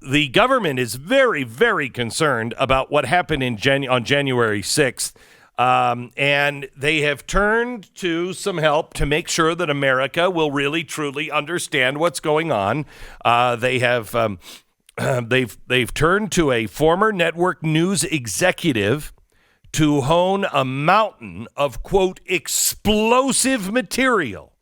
the government is very, very concerned about what happened on January 6th. And they have turned to some help to make sure that America will really, truly understand what's going on. They've turned to a former network news executive to hone a mountain of, quote, explosive material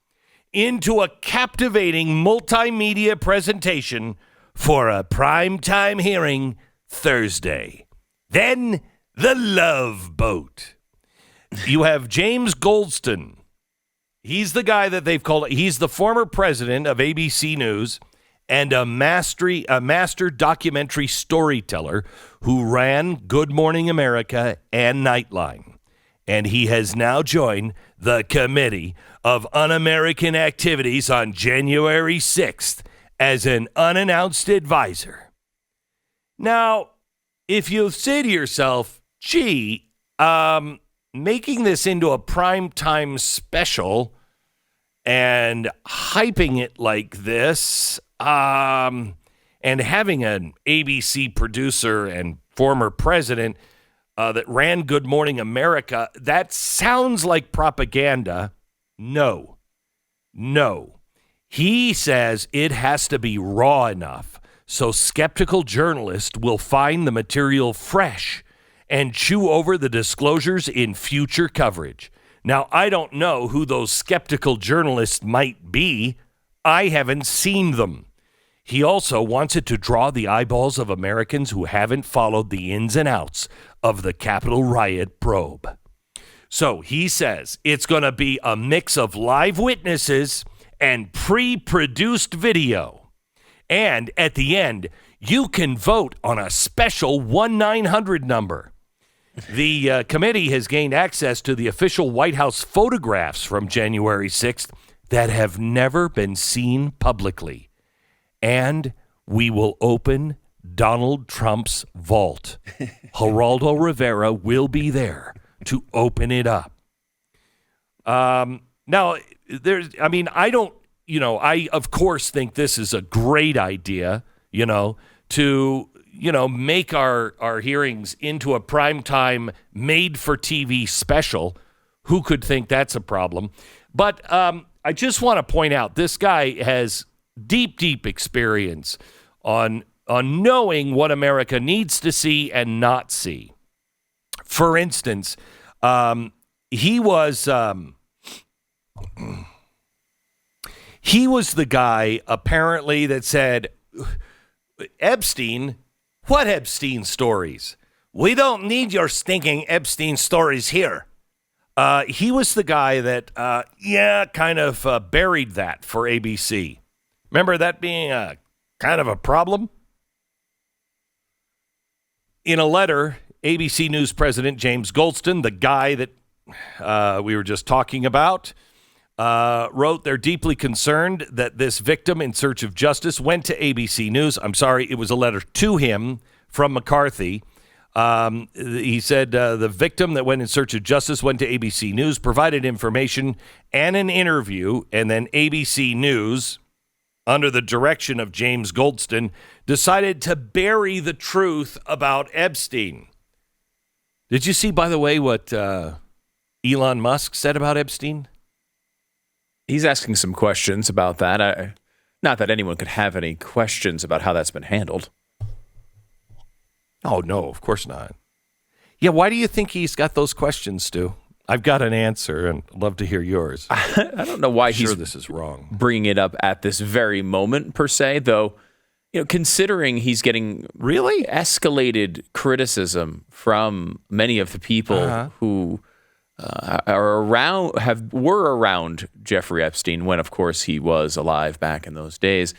into a captivating multimedia presentation for a primetime hearing Thursday. Then the Love Boat. You have James Goldston. He's the guy that they've called. He's the former president of ABC News and a master documentary storyteller who ran Good Morning America and Nightline. And he has now joined the Committee of Un-American Activities on January 6th as an unannounced advisor. Now, if you say to yourself, gee, making this into a primetime special and hyping it like this, and having an ABC producer and former president that ran Good Morning America, that sounds like propaganda. No. He says it has to be raw enough so skeptical journalists will find the material fresh and chew over the disclosures in future coverage. Now, I don't know who those skeptical journalists might be. I haven't seen them. He also wants it to draw the eyeballs of Americans who haven't followed the ins and outs of the Capitol riot probe. So he says it's going to be a mix of live witnesses and pre-produced video. And at the end, you can vote on a special 1-900 number. The committee has gained access to the official White House photographs from January 6th that have never been seen publicly. And we will open Donald Trump's vault. Geraldo Rivera will be there to open it up. Now, I of course think this is a great idea, to make our hearings into a primetime made-for-TV special. Who could think that's a problem? But I just want to point out, this guy has deep experience on knowing what America needs to see and not see. For instance, he was the guy apparently that said, Epstein, what Epstein stories? We don't need your stinking Epstein stories here. He was the guy that, buried that for ABC. Remember that being a kind of a problem? In a letter, ABC News President James Goldston, the guy that we were just talking about, wrote they're deeply concerned that this victim in search of justice went to ABC News. I'm sorry, it was a letter to him from McCarthy. He said the victim that went in search of justice went to ABC News, provided information and an interview, and then ABC News, under the direction of James Goldston, decided to bury the truth about Epstein. Did you see, by the way, what Elon Musk said about Epstein? He's asking some questions about that. Not that anyone could have any questions about how that's been handled. Oh, no, of course not. Yeah, why do you think he's got those questions, Stu? I've got an answer, and I'd love to hear yours. I don't know why he's this is wrong. Bringing it up at this very moment, per se, though, considering he's getting really escalated criticism from many of the people who were around Jeffrey Epstein when, of course, he was alive back in those days.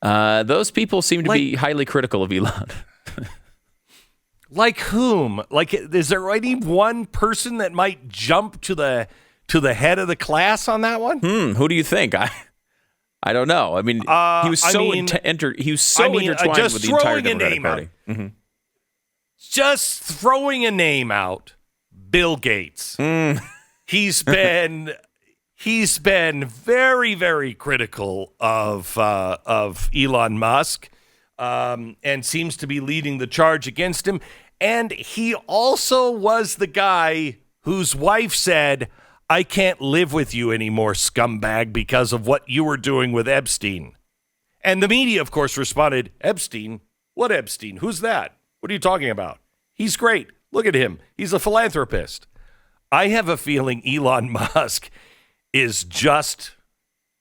Those people seem to be highly critical of Elon. Like whom? Like, is there any one person that might jump to the head of the class on that one? Who do you think? I don't know. I mean, he was so intertwined with the entire Democratic Party. Mm-hmm. Just throwing a name out, Bill Gates. He's been very, very critical of Elon Musk. and seems to be leading the charge against him. And he also was the guy whose wife said, I can't live with you anymore, scumbag, because of what you were doing with Epstein. And the media, of course, responded, Epstein? What Epstein? Who's that? What are you talking about? He's great. Look at him. He's a philanthropist. I have a feeling Elon Musk is just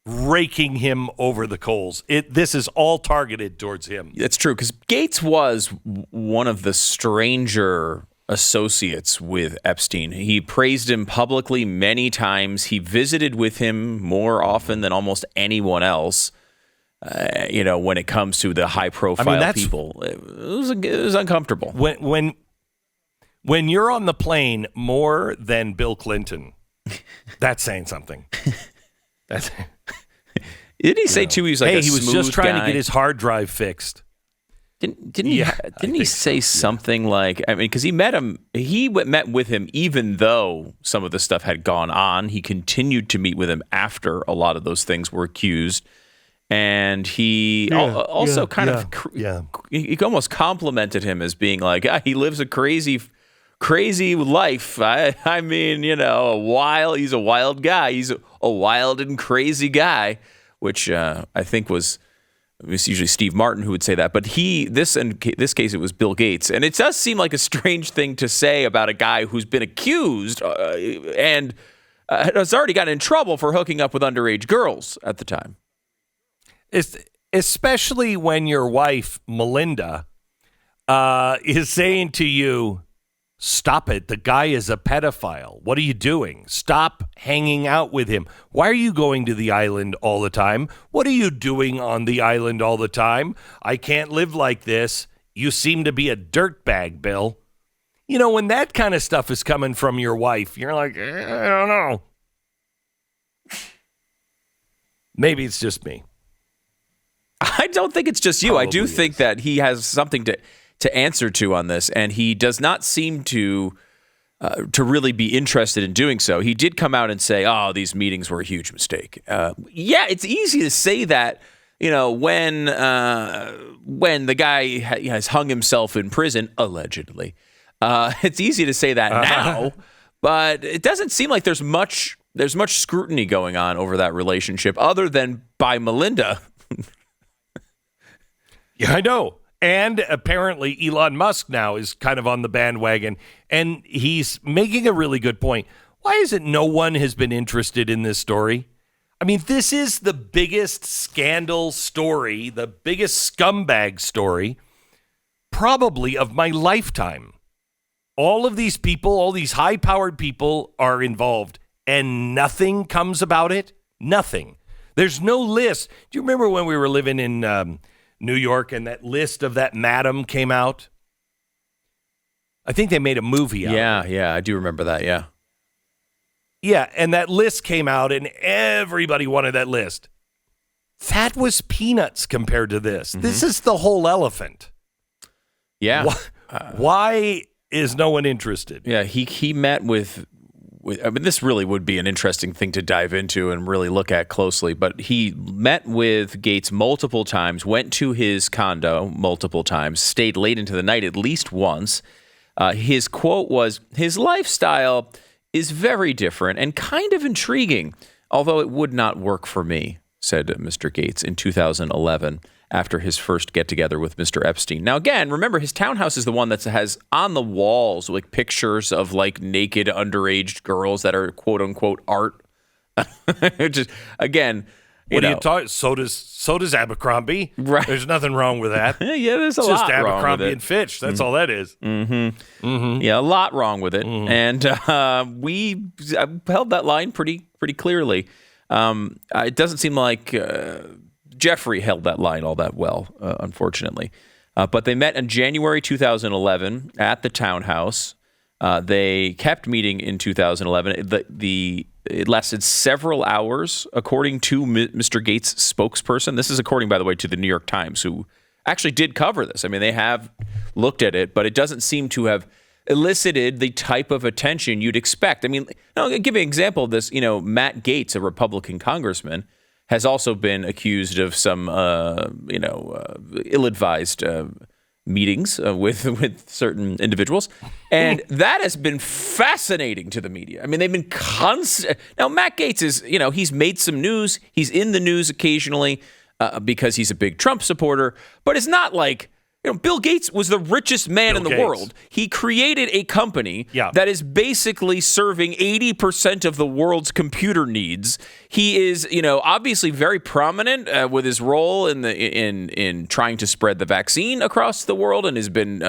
raking him over the coals. This is all targeted towards him. It's true, because Gates was one of the stranger associates with Epstein. He praised him publicly many times. He visited with him more often than almost anyone else. When it comes to the high-profile people, it was uncomfortable. When you're on the plane more than Bill Clinton, that's saying something. Didn't he say too? He was like, he was just trying to get his hard drive fixed. Didn't he say something like? I mean, because he met with him even though some of the stuff had gone on. He continued to meet with him after a lot of those things were accused. And he also he almost complimented him as being like, he lives a crazy life. I mean, he's a wild guy. He's a wild and crazy guy, which I think was usually Steve Martin who would say that. But in this case, it was Bill Gates. And it does seem like a strange thing to say about a guy who's been accused and has already gotten in trouble for hooking up with underage girls at the time. Especially when your wife, Melinda, is saying to you, stop it. The guy is a pedophile. What are you doing? Stop hanging out with him. Why are you going to the island all the time? What are you doing on the island all the time? I can't live like this. You seem to be a dirtbag, Bill. When that kind of stuff is coming from your wife, you're like, I don't know. Maybe it's just me. I don't think it's just you. Probably I do think that he has something to answer to on this, and he does not seem to really be interested in doing so. He did come out and say, these meetings were a huge mistake. It's easy to say that, when the guy has hung himself in prison, allegedly. It's easy to say that now, but it doesn't seem like there's much scrutiny going on over that relationship other than by Melinda. Yeah, I know. And apparently Elon Musk now is kind of on the bandwagon, and he's making a really good point. Why is it no one has been interested in this story? I mean, this is the biggest scandal story, the biggest scumbag story, probably of my lifetime. All of these people, all these high-powered people are involved, and nothing comes about it? Nothing. There's no list. Do you remember when we were living in New York and that list of that madam came out? I think they made a movie out of it. Yeah, I do remember that, yeah. Yeah, and that list came out and everybody wanted that list. That was peanuts compared to this. Mm-hmm. This is the whole elephant. Yeah. Why is no one interested? Yeah, he met with I mean, this really would be an interesting thing to dive into and really look at closely, but he met with Gates multiple times, went to his condo multiple times, stayed late into the night at least once. His quote was, "His lifestyle is very different and kind of intriguing, although it would not work for me," said Mr. Gates in 2011 after his first get-together with Mr. Epstein. Now, again, remember, his townhouse is the one that has on the walls like pictures of like naked underage girls that are quote-unquote art. Just, again, what are you talking? So does Abercrombie. Right. There's nothing wrong with that. Yeah, there's a it's lot just wrong with Abercrombie it. and Fitch. That's all that is. Mm-hmm. Mm-hmm. Yeah, a lot wrong with it. Mm-hmm. And we held that line pretty clearly. It doesn't seem like Jeffrey held that line all that well, unfortunately. But they met in January 2011 at the townhouse. They kept meeting in 2011. It lasted several hours, according to Mr. Gates' spokesperson. This is according, by the way, to the New York Times, who actually did cover this. I mean, they have looked at it, but it doesn't seem to have elicited the type of attention you'd expect. I mean, I'll give you an example of this. Matt Gaetz, a Republican congressman, has also been accused of some, ill-advised meetings with certain individuals. And that has been fascinating to the media. I mean, they've been constant. Now, Matt Gaetz is, he's made some news. He's in the news occasionally because he's a big Trump supporter. But it's not like, Bill Gates was the richest man in the world. He created a company that is basically serving 80% of the world's computer needs. He is, obviously very prominent with his role in trying to spread the vaccine across the world, and has been,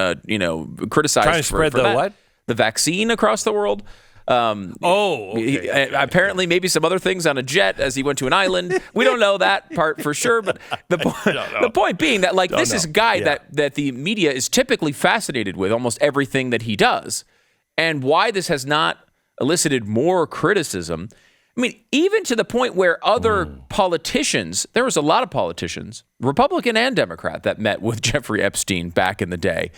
criticized trying to spread the what? The vaccine across the world. Okay. Apparently, maybe some other things on a jet as he went to an island. We don't know that part for sure, but the point being that this is a guy that the media is typically fascinated with almost everything that he does, and why this has not elicited more criticism. I mean, even to the point where other politicians, there was a lot of politicians, Republican and Democrat, that met with Jeffrey Epstein back in the day.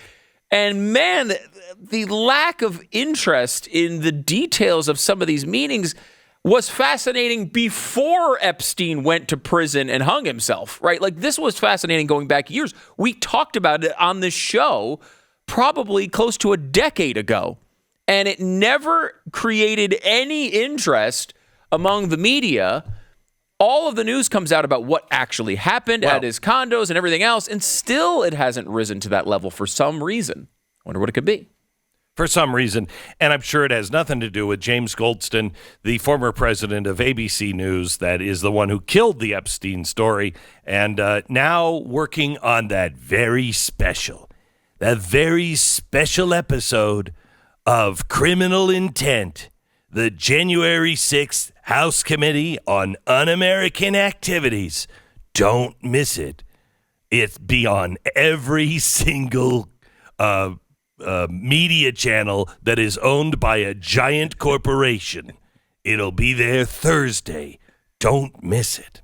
And man, the lack of interest in the details of some of these meetings was fascinating before Epstein went to prison and hung himself, right? This was fascinating going back years. We talked about it on this show probably close to a decade ago, and it never created any interest among the media. All of the news comes out about what actually happened at his condos and everything else, and still it hasn't risen to that level for some reason. Wonder what it could be. For some reason, and I'm sure it has nothing to do with James Goldston, the former president of ABC News, that is the one who killed the Epstein story, and now working on that very special episode of Criminal Intent, the January 6th House Committee on Un-American Activities. Don't miss it. It's be on every single media channel that is owned by a giant corporation. It'll be there Thursday. Don't miss it.